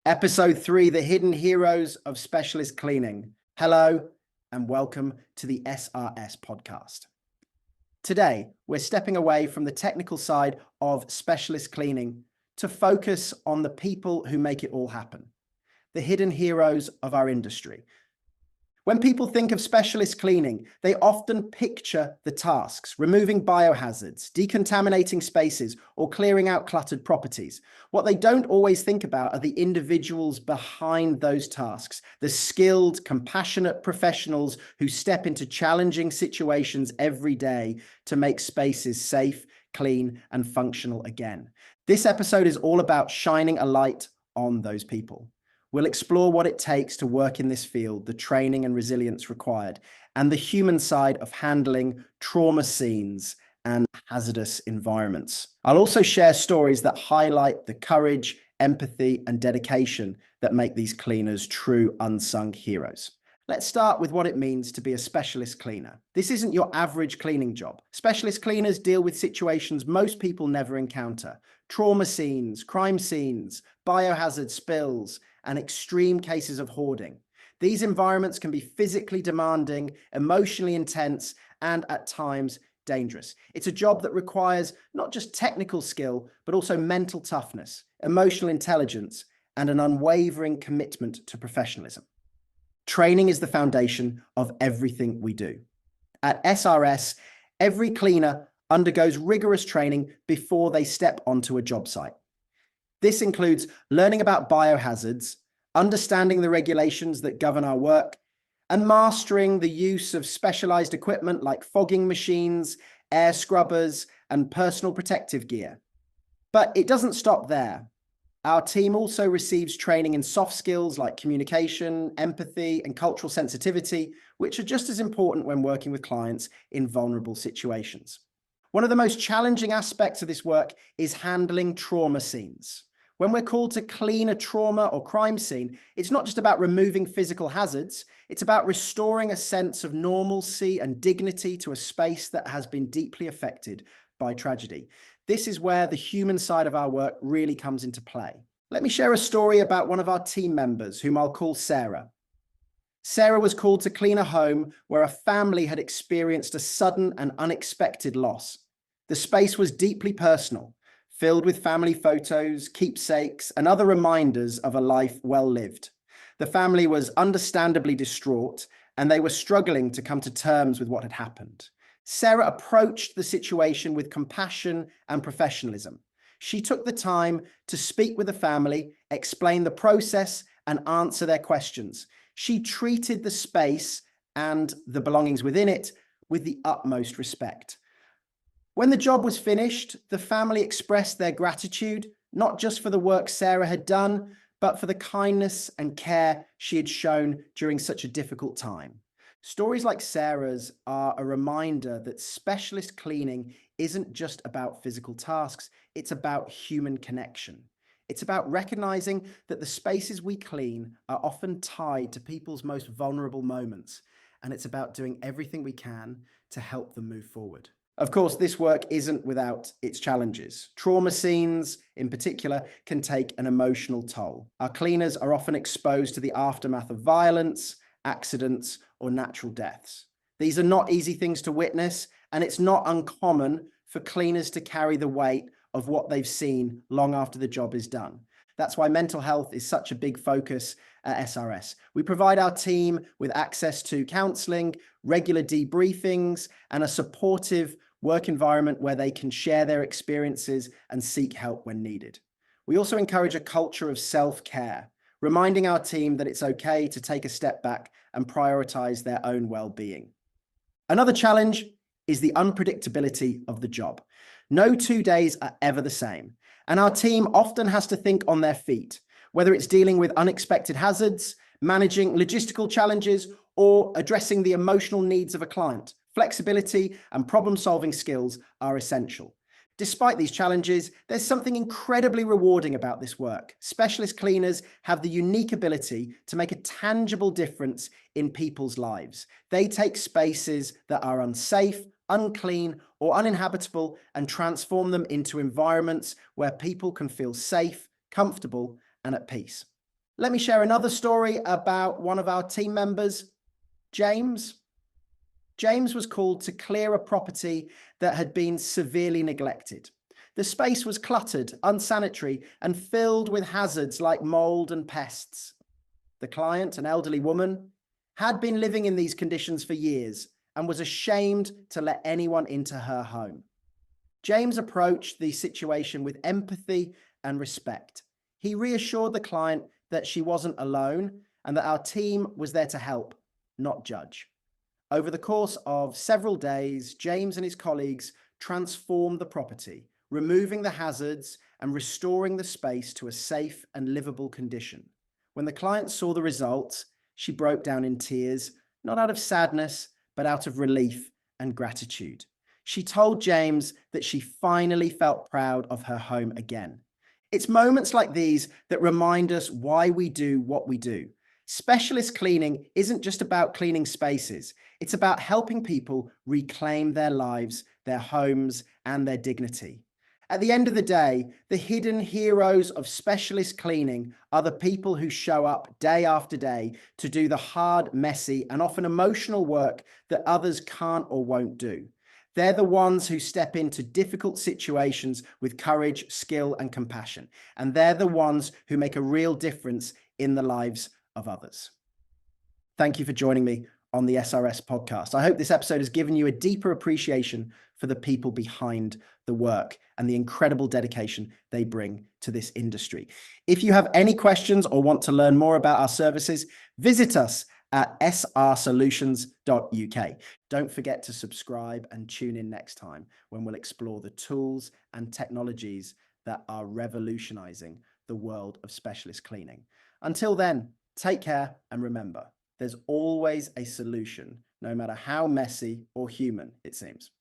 Episode 3, The Hidden Heroes of Specialist Cleaning. Hello, and welcome to the SRS podcast. Today, we're stepping away from the technical side of specialist cleaning to focus on the people who make it all happen, the hidden heroes of our industry. When people think of specialist cleaning, they often picture the tasks, removing biohazards, decontaminating spaces, or clearing out cluttered properties. What they don't always think about are the individuals behind those tasks, the skilled, compassionate professionals who step into challenging situations every day to make spaces safe, clean, and functional again. This episode is all about shining a light on those people. We'll explore what it takes to work in this field, the training and resilience required, and the human side of handling trauma scenes and hazardous environments. I'll also share stories that highlight the courage, empathy, and dedication that make these cleaners true unsung heroes. Let's start with what it means to be a specialist cleaner. This isn't your average cleaning job. Specialist cleaners deal with situations most people never encounter: trauma scenes, crime scenes, biohazard spills, and extreme cases of hoarding. These environments can be physically demanding, emotionally intense, and at times dangerous. It's a job that requires not just technical skill, but also mental toughness, emotional intelligence, and an unwavering commitment to professionalism. Training is the foundation of everything we do. At SRS, every cleaner undergoes rigorous training before they step onto a job site. This includes learning about biohazards, understanding the regulations that govern our work, and mastering the use of specialized equipment like fogging machines, air scrubbers, and personal protective gear. But it doesn't stop there. Our team also receives training in soft skills like communication, empathy, and cultural sensitivity, which are just as important when working with clients in vulnerable situations. One of the most challenging aspects of this work is handling trauma scenes. When we're called to clean a trauma or crime scene, it's not just about removing physical hazards, it's about restoring a sense of normalcy and dignity to a space that has been deeply affected by tragedy. This is where the human side of our work really comes into play. Let me share a story about one of our team members, whom I'll call Sarah. Sarah was called to clean a home where a family had experienced a sudden and unexpected loss. The space was deeply personal, filled with family photos, keepsakes, and other reminders of a life well lived. The family was understandably distraught, and they were struggling to come to terms with what had happened. Sarah approached the situation with compassion and professionalism. She took the time to speak with the family, explain the process, and answer their questions. She treated the space and the belongings within it with the utmost respect. When the job was finished, the family expressed their gratitude, not just for the work Sarah had done, but for the kindness and care she had shown during such a difficult time. Stories like Sarah's are a reminder that specialist cleaning isn't just about physical tasks, it's about human connection. It's about recognizing that the spaces we clean are often tied to people's most vulnerable moments, and it's about doing everything we can to help them move forward. Of course, this work isn't without its challenges. Trauma scenes, in particular, can take an emotional toll. Our cleaners are often exposed to the aftermath of violence, accidents, or natural deaths. These are not easy things to witness, and it's not uncommon for cleaners to carry the weight of what they've seen long after the job is done. That's why mental health is such a big focus at SRS. We provide our team with access to counseling, regular debriefings, and a supportive work environment where they can share their experiences and seek help when needed. We also encourage a culture of self-care, reminding our team that it's okay to take a step back and prioritize their own well-being. Another challenge is the unpredictability of the job. No 2 days are ever the same, and our team often has to think on their feet, whether it's dealing with unexpected hazards, managing logistical challenges, or addressing the emotional needs of a client. Flexibility and problem-solving skills are essential. Despite these challenges, there's something incredibly rewarding about this work. Specialist cleaners have the unique ability to make a tangible difference in people's lives. They take spaces that are unsafe, unclean, or uninhabitable and transform them into environments where people can feel safe, comfortable, and at peace. Let me share another story about one of our team members, James. James was called to clear a property that had been severely neglected. The space was cluttered, unsanitary, and filled with hazards like mold and pests. The client, an elderly woman, had been living in these conditions for years and was ashamed to let anyone into her home. James approached the situation with empathy and respect. He reassured the client that she wasn't alone and that our team was there to help, not judge. Over the course of several days, James and his colleagues transformed the property, removing the hazards and restoring the space to a safe and livable condition. When the client saw the results, she broke down in tears, not out of sadness, but out of relief and gratitude. She told James that she finally felt proud of her home again. It's moments like these that remind us why we do what we do. Specialist cleaning isn't just about cleaning spaces. It's about helping people reclaim their lives, their homes, and their dignity. At the end of the day, the hidden heroes of specialist cleaning are the people who show up day after day to do the hard, messy, and often emotional work that others can't or won't do. They're the ones who step into difficult situations with courage, skill, and compassion. And they're the ones who make a real difference in the lives of others. Thank you for joining me on the SRS podcast. I hope this episode has given you a deeper appreciation for the people behind the work and the incredible dedication they bring to this industry. If you have any questions or want to learn more about our services, visit us at srsolutions.uk. Don't forget to subscribe and tune in next time when we'll explore the tools and technologies that are revolutionizing the world of specialist cleaning. Until then, take care and remember, there's always a solution, no matter how messy or human it seems.